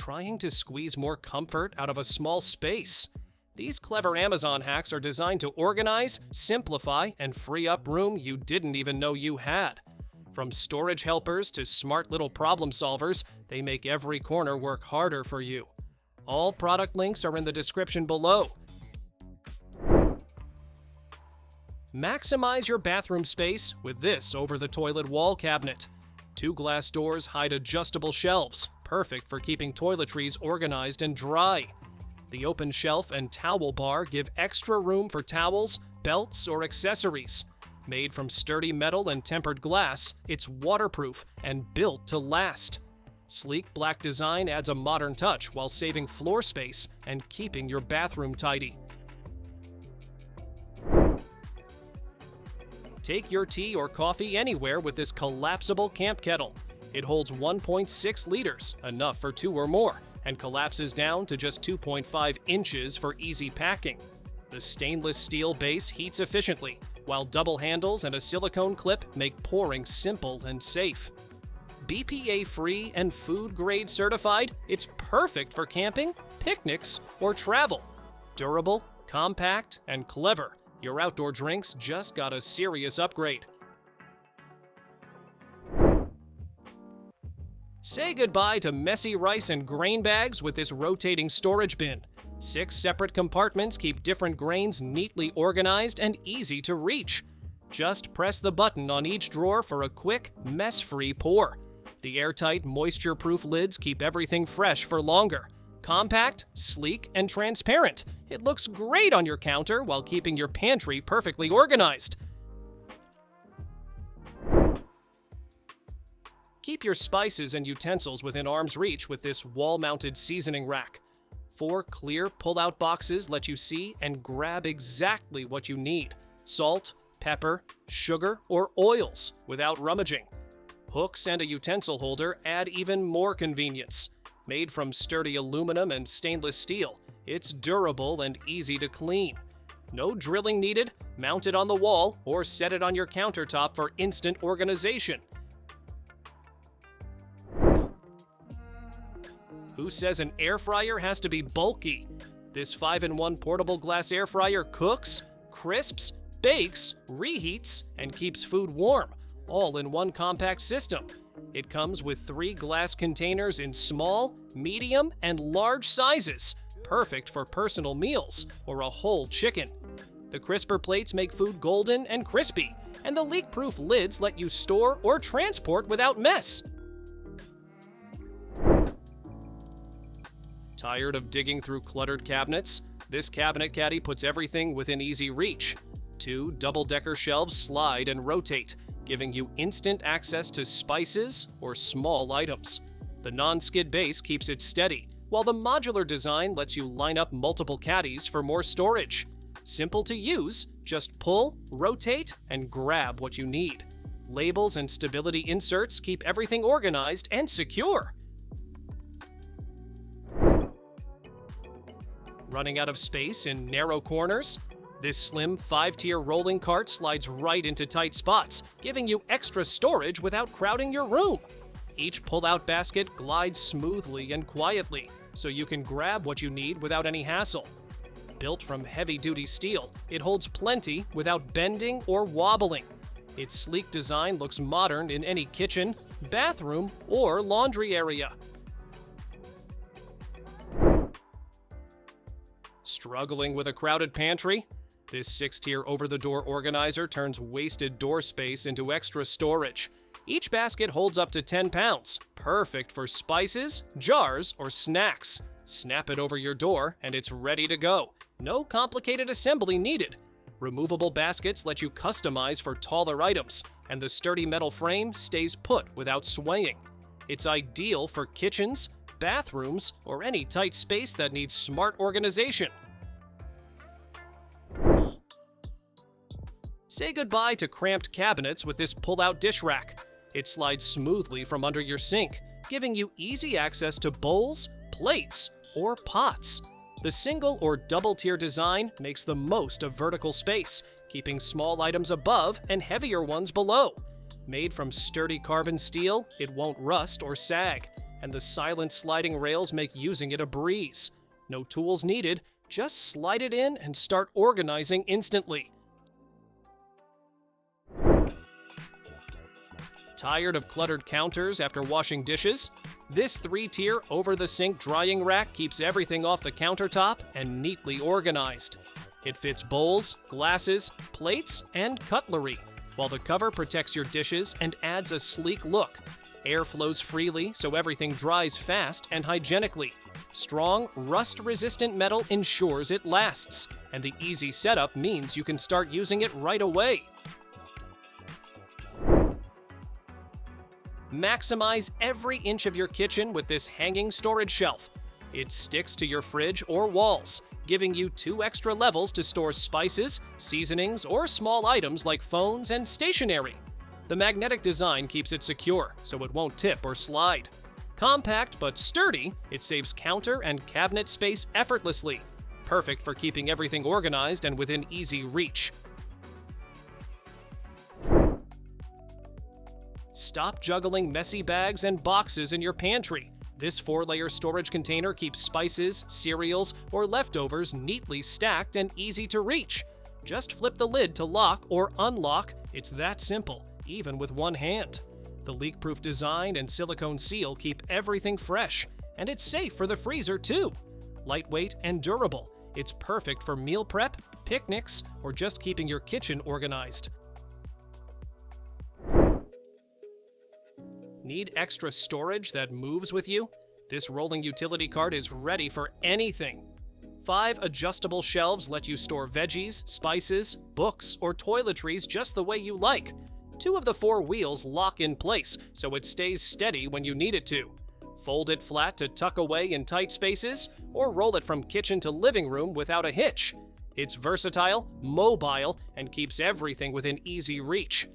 trying to squeeze more comfort out of a small space? These clever Amazon hacks are designed to organize, simplify, and free up room you didn't even know you had. From storage helpers to smart little problem solvers, they make every corner work harder for you. All product links are in the description below. Maximize your bathroom space with this over-the-toilet wall cabinet. 2 glass doors hide adjustable shelves, perfect for keeping toiletries organized and dry. The open shelf and towel bar give extra room for towels, belts, or accessories. Made from sturdy metal and tempered glass, it's waterproof and built to last. Sleek black design adds a modern touch while saving floor space and keeping your bathroom tidy. Take your tea or coffee anywhere with this collapsible camp kettle. It holds 1.6 liters, enough for 2 or more, and collapses down to just 2.5 inches for easy packing. The stainless steel base heats efficiently, while double handles and a silicone clip make pouring simple and safe. BPA-free and food-grade certified, it's perfect for camping, picnics, or travel. Durable, compact, and clever, your outdoor drinks just got a serious upgrade. Say goodbye to messy rice and grain bags with this rotating storage bin. 6 separate compartments keep different grains neatly organized and easy to reach. Just press the button on each drawer for a quick, mess-free pour. The airtight, moisture-proof lids keep everything fresh for longer. Compact, sleek, and transparent. It looks great on your counter while keeping your pantry perfectly organized. Keep your spices and utensils within arm's reach with this wall-mounted seasoning rack. 4 clear pull-out boxes let you see and grab exactly what you need: salt, pepper, sugar, or oils without rummaging. Hooks and a utensil holder add even more convenience. Made from sturdy aluminum and stainless steel, it's durable and easy to clean. No drilling needed, mount it on the wall or set it on your countertop for instant organization. Who says an air fryer has to be bulky? This 5-in-1 portable glass air fryer cooks, crisps, bakes, reheats, and keeps food warm, all in one compact system. It comes with 3 glass containers in small, medium, and large sizes, perfect for personal meals or a whole chicken. The crisper plates make food golden and crispy, and the leak-proof lids let you store or transport without mess. Tired of digging through cluttered cabinets? This cabinet caddy puts everything within easy reach. 2 double-decker shelves slide and rotate, giving you instant access to spices or small items. The non-skid base keeps it steady, while the modular design lets you line up multiple caddies for more storage. Simple to use, just pull, rotate, and grab what you need. Labels and stability inserts keep everything organized and secure. Running out of space in narrow corners? This slim 5-tier rolling cart slides right into tight spots, giving you extra storage without crowding your room. Each pull-out basket glides smoothly and quietly, so you can grab what you need without any hassle. Built from heavy-duty steel, it holds plenty without bending or wobbling. Its sleek design looks modern in any kitchen, bathroom, or laundry area. Struggling with a crowded pantry? This 6-tier over-the-door organizer turns wasted door space into extra storage. Each basket holds up to 10 pounds, perfect for spices, jars, or snacks. Snap it over your door and it's ready to go. No complicated assembly needed. Removable baskets let you customize for taller items, and the sturdy metal frame stays put without swaying. It's ideal for kitchens, bathrooms, or any tight space that needs smart organization. Say goodbye to cramped cabinets with this pull-out dish rack. It slides smoothly from under your sink, giving you easy access to bowls, plates, or pots. The single or double-tier design makes the most of vertical space, keeping small items above and heavier ones below. Made from sturdy carbon steel, it won't rust or sag. and the silent sliding rails make using it a breeze. No tools needed, just slide it in and start organizing instantly. Tired of cluttered counters after washing dishes? This 3-tier over-the-sink drying rack keeps everything off the countertop and neatly organized. It fits bowls, glasses, plates, and cutlery, while the cover protects your dishes and adds a sleek look. Air flows freely so everything dries fast and hygienically. Strong, rust-resistant metal ensures it lasts, and the easy setup means you can start using it right away. Maximize every inch of your kitchen with this hanging storage shelf. It sticks to your fridge or walls, giving you 2 extra levels to store spices, seasonings, or small items like phones and stationery. The magnetic design keeps it secure, so it won't tip or slide. Compact but sturdy, it saves counter and cabinet space effortlessly. Perfect for keeping everything organized and within easy reach. Stop juggling messy bags and boxes in your pantry. This 4-layer storage container keeps spices, cereals, or leftovers neatly stacked and easy to reach. Just flip the lid to lock or unlock. It's that simple, even with one hand. The leak-proof design and silicone seal keep everything fresh, and it's safe for the freezer too. Lightweight and durable, it's perfect for meal prep, picnics, or just keeping your kitchen organized. Need extra storage that moves with you? This rolling utility cart is ready for anything. 5 adjustable shelves let you store veggies, spices, books, or toiletries just the way you like. 2 of the 4 wheels lock in place, so it stays steady when you need it to. Fold it flat to tuck away in tight spaces, or roll it from kitchen to living room without a hitch. It's versatile, mobile, and keeps everything within easy reach.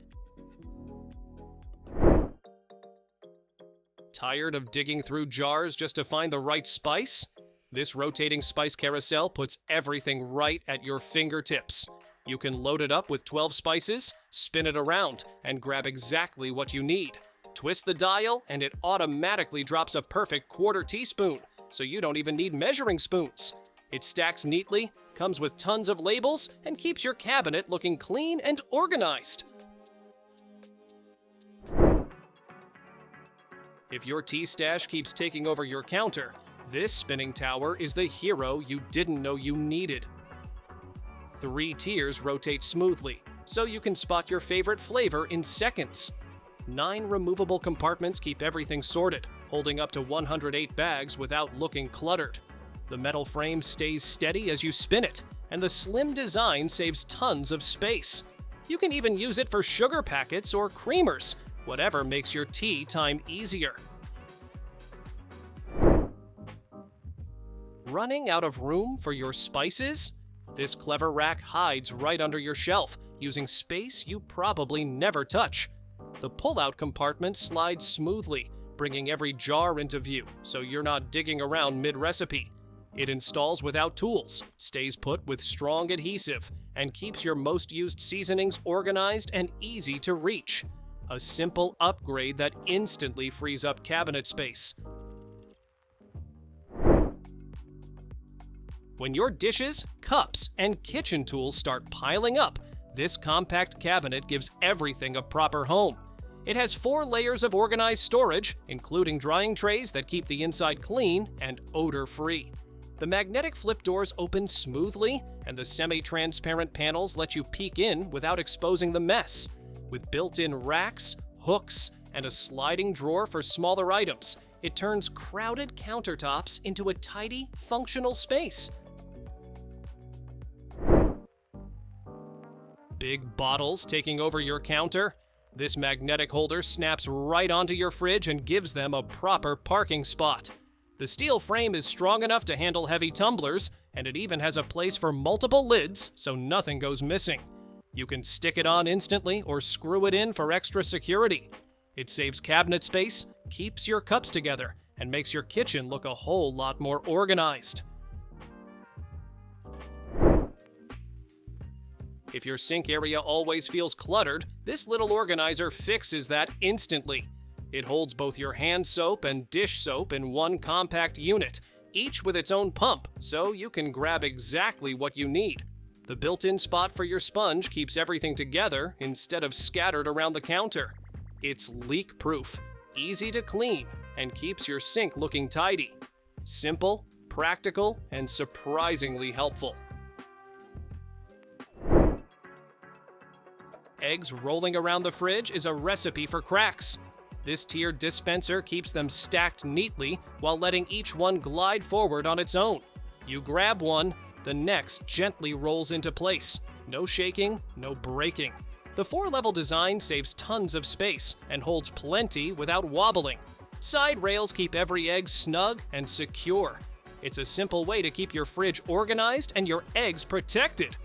Tired of digging through jars just to find the right spice? This rotating spice carousel puts everything right at your fingertips. You can load it up with 12 spices, spin it around, and grab exactly what you need. Twist the dial, and it automatically drops a perfect 1/4 teaspoon, so you don't even need measuring spoons. It stacks neatly, comes with tons of labels, and keeps your cabinet looking clean and organized. If your tea stash keeps taking over your counter, this spinning tower is the hero you didn't know you needed. 3 tiers rotate smoothly, so you can spot your favorite flavor in seconds. 9 removable compartments keep everything sorted, holding up to 108 bags without looking cluttered. The metal frame stays steady as you spin it, and the slim design saves tons of space. You can even use it for sugar packets or creamers, whatever makes your tea time easier. Running out of room for your spices? This clever rack hides right under your shelf, using space you probably never touch. The pull-out compartment slides smoothly, bringing every jar into view, so you're not digging around mid-recipe. It installs without tools, stays put with strong adhesive, and keeps your most used seasonings organized and easy to reach. A simple upgrade that instantly frees up cabinet space. When your dishes, cups, and kitchen tools start piling up, this compact cabinet gives everything a proper home. It has 4 layers of organized storage, including drying trays that keep the inside clean and odor-free. The magnetic flip doors open smoothly, and the semi-transparent panels let you peek in without exposing the mess. With built-in racks, hooks, and a sliding drawer for smaller items, it turns crowded countertops into a tidy, functional space. Big bottles taking over your counter? This magnetic holder snaps right onto your fridge and gives them a proper parking spot. The steel frame is strong enough to handle heavy tumblers, and it even has a place for multiple lids so nothing goes missing. You can stick it on instantly or screw it in for extra security. It saves cabinet space, keeps your cups together, and makes your kitchen look a whole lot more organized. If your sink area always feels cluttered, this little organizer fixes that instantly. It holds both your hand soap and dish soap in one compact unit, each with its own pump, so you can grab exactly what you need. The built-in spot for your sponge keeps everything together instead of scattered around the counter. It's leak-proof, easy to clean, and keeps your sink looking tidy. Simple, practical, and surprisingly helpful. Eggs rolling around the fridge is a recipe for cracks. This tiered dispenser keeps them stacked neatly while letting each one glide forward on its own. You grab one, the next gently rolls into place. No shaking, no breaking. The 4-level design saves tons of space and holds plenty without wobbling. Side rails keep every egg snug and secure. It's a simple way to keep your fridge organized and your eggs protected.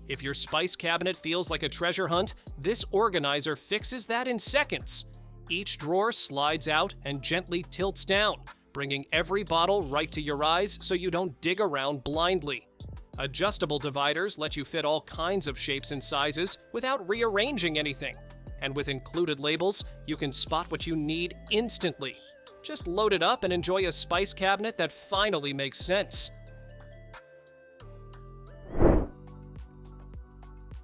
If your spice cabinet feels like a treasure hunt, this organizer fixes that in seconds. Each drawer slides out and gently tilts down, bringing every bottle right to your eyes so you don't dig around blindly. Adjustable dividers let you fit all kinds of shapes and sizes without rearranging anything. And with included labels, you can spot what you need instantly. Just load it up and enjoy a spice cabinet that finally makes sense.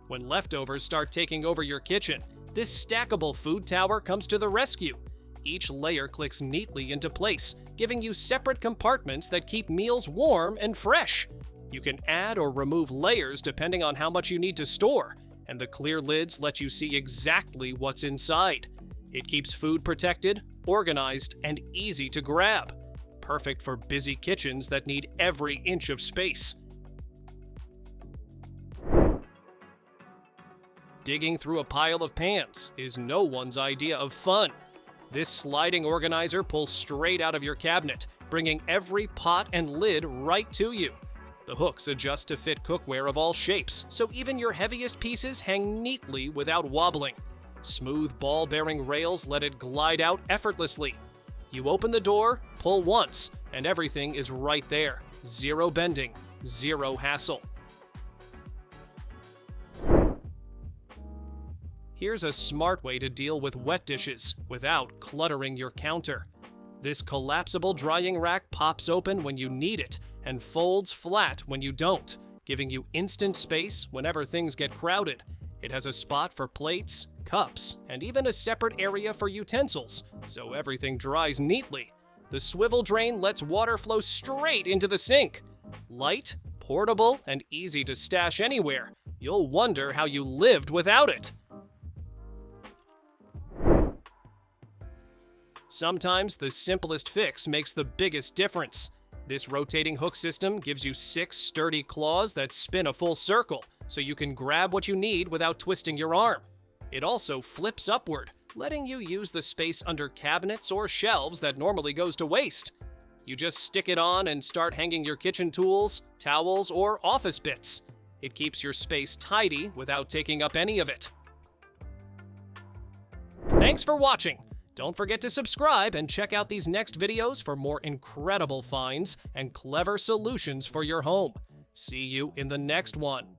When leftovers start taking over your kitchen, this stackable food tower comes to the rescue. Each layer clicks neatly into place, giving you separate compartments that keep meals warm and fresh. You can add or remove layers depending on how much you need to store, and the clear lids let you see exactly what's inside. It keeps food protected, organized, and easy to grab. Perfect for busy kitchens that need every inch of space. Digging through a pile of pans is no one's idea of fun. This sliding organizer pulls straight out of your cabinet, bringing every pot and lid right to you. The hooks adjust to fit cookware of all shapes, so even your heaviest pieces hang neatly without wobbling. Smooth ball-bearing rails let it glide out effortlessly. You open the door, pull once, and everything is right there. Zero bending, zero hassle. Here's a smart way to deal with wet dishes without cluttering your counter. This collapsible drying rack pops open when you need it and folds flat when you don't, giving you instant space whenever things get crowded. It has a spot for plates, cups, and even a separate area for utensils, so everything dries neatly. The swivel drain lets water flow straight into the sink. Light, portable, and easy to stash anywhere. You'll wonder how you lived without it. Sometimes the simplest fix makes the biggest difference. This rotating hook system gives you 6 sturdy claws that spin a full circle, so you can grab what you need without twisting your arm. It also flips upward, letting you use the space under cabinets or shelves that normally goes to waste. You just stick it on and start hanging your kitchen tools, towels, or office bits. It keeps your space tidy without taking up any of it. Thanks for watching! Don't forget to subscribe and check out these next videos for more incredible finds and clever solutions for your home. See you in the next one.